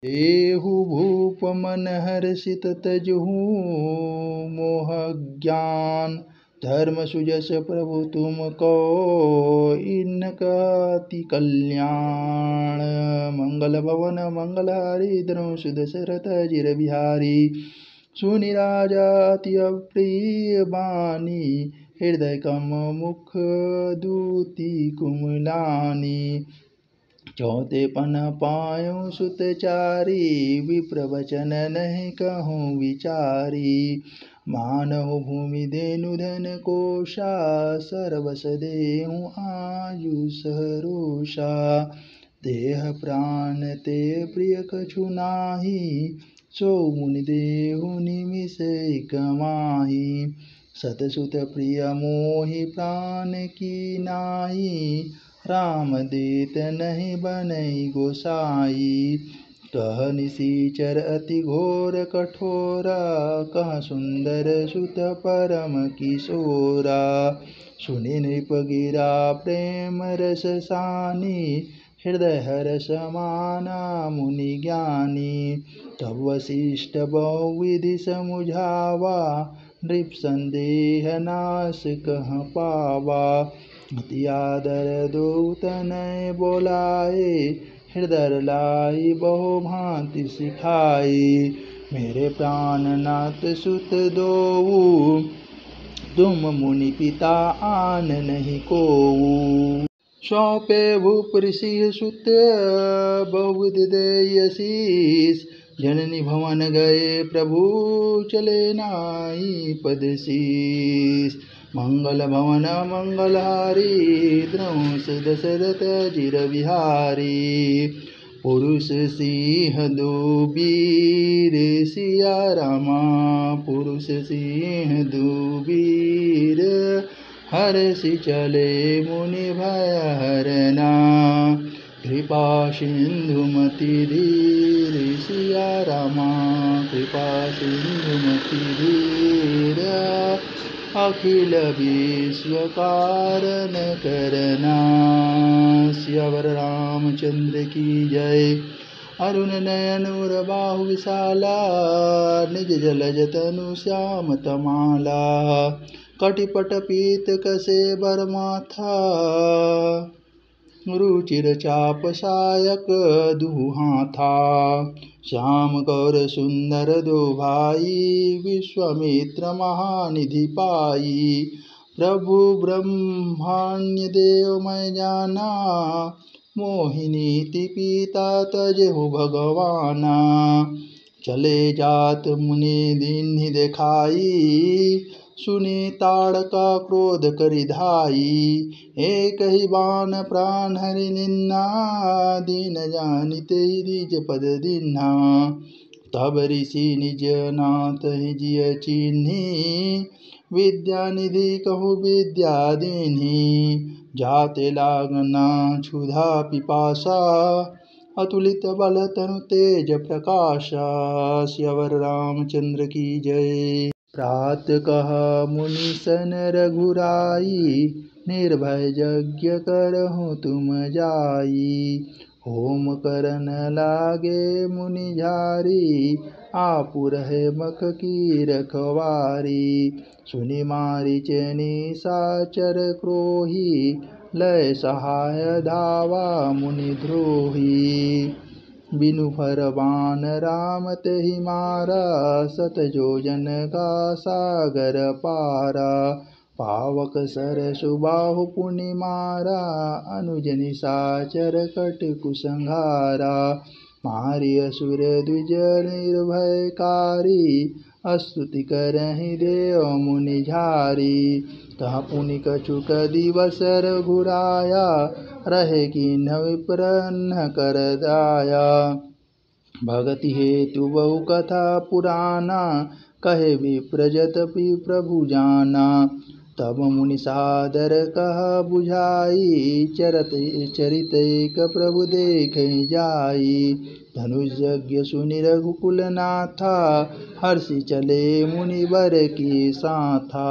देहु भूप मन हर्षित तजहु मोह ज्ञान। धर्म सुजस प्रभु तुम को इनकति कल्याण। मंगल भवन मंगलहारी धनुष दशरथ जिर बिहारी। सुनि राजा अति प्रिय बानी। हृदय कम मुख दूती कुमलानी। चौथे पन पायो सुतचारी। विप्र वचन नहीं कहूँ विचारी। मानहु भूमि धेनु धन कोशा। सर्वस देहु आयु सरोषा। देह प्राण ते प्रिय कछु नाही। सो मुनि देहु निमिष कमाही। सतसुत प्रिय मोहि प्राण की नाई। राम देत नहीं बनई गोसाई। कह निशिचर अति घोर कठोरा। कह सुंदर सुत परम किशोरा। सुनि नृप गिरा प्रेम रस सानी। हृदय हर्ष माना मुनि ज्ञानी। तब वशिष्ठ बहुविधि समुझावा। नृप संदेह नाश कह पावा। अति आदर दो तनय बोलाए। हृदय लाई बहु भांति सिखाई। मेरे प्राणनाथ सुत दोऊ। तुम मुनि पिता आन नहीं कोऊ। सौंपे भूप ऋषि सुत बहुविधि देय शीस। जननी भवन गए प्रभु चले नाई पद शीस। मंगल भवन मंगलहारी। द्रंस दशरथ जिर बिहारी। पुरुष सिंह दो वीर सिया रामा। पुरुष सिंह दो वीर हर्षि चले मुनि भय हरना। कृपा सिंधु मति धीर सिया रामा। कृपा सिंधु मति धीर अखिल विश्व कारण करना। सियावर रामचंद्र की जय। अरुण नयन उर बाहु विशाला। निज जलज तनु श्याम तमाला। कटिपट पीत कसे बर माथा। रुचिर चाप सायक दुहा था। श्याम गौर सुंदर दो भाई। विश्वामित्र महानिधि पाई। प्रभु ब्रह्मण्य देव मैं जाना। मोहिनीति पीता तजहु भगवाना। चले जात मुनि दीन्हि देखाई। सुनि ताड़का क्रोध करि धाई। एक ही बाण प्राण हरि निन्ना। दीन जानिते निज पद दीन्हा। तब ऋषि निज नाथ जिय चिन्ही। विद्या निधि कहु विद्या दीन्ही। जाते लागना क्षुधा पिपासा। अतुलित बल तनु तेज प्रकाशा। सियावर रामचंद्र की जय। प्रात कह मुनि सन रघुराई। निर्भय यज्ञ करहु तुम जाई। होम करन लागे मुनि झारी। आपु रहे मख की रखवारी। सुनि मारीच निशाचर क्रोही। लय सहाय धावा मुनि द्रोही। बिनु फर बाण राम तेहि मारा। सत योजन का सागर पारा। पावक सरसु बाहु पुनि मारा। अनुज निशाचर कट कुसंहारा। मारि असुर द्विज निर्भयकारी। स्तुति करहि देव मुनि झारी। तह पुनि कछुक दिवस रघुराया। रहे कीन्ह विप्रन्न कर दाया। भगति हेतु बहु कथा पुराना। कहे विप्र जतपि प्रभु जाना। तब मुनि सादर कह बुझाई। चरित एक प्रभु देखे जाई। धनुष यज्ञ सुनि रघुकुल नाथा। हर्षि चले मुनि बर की साथा।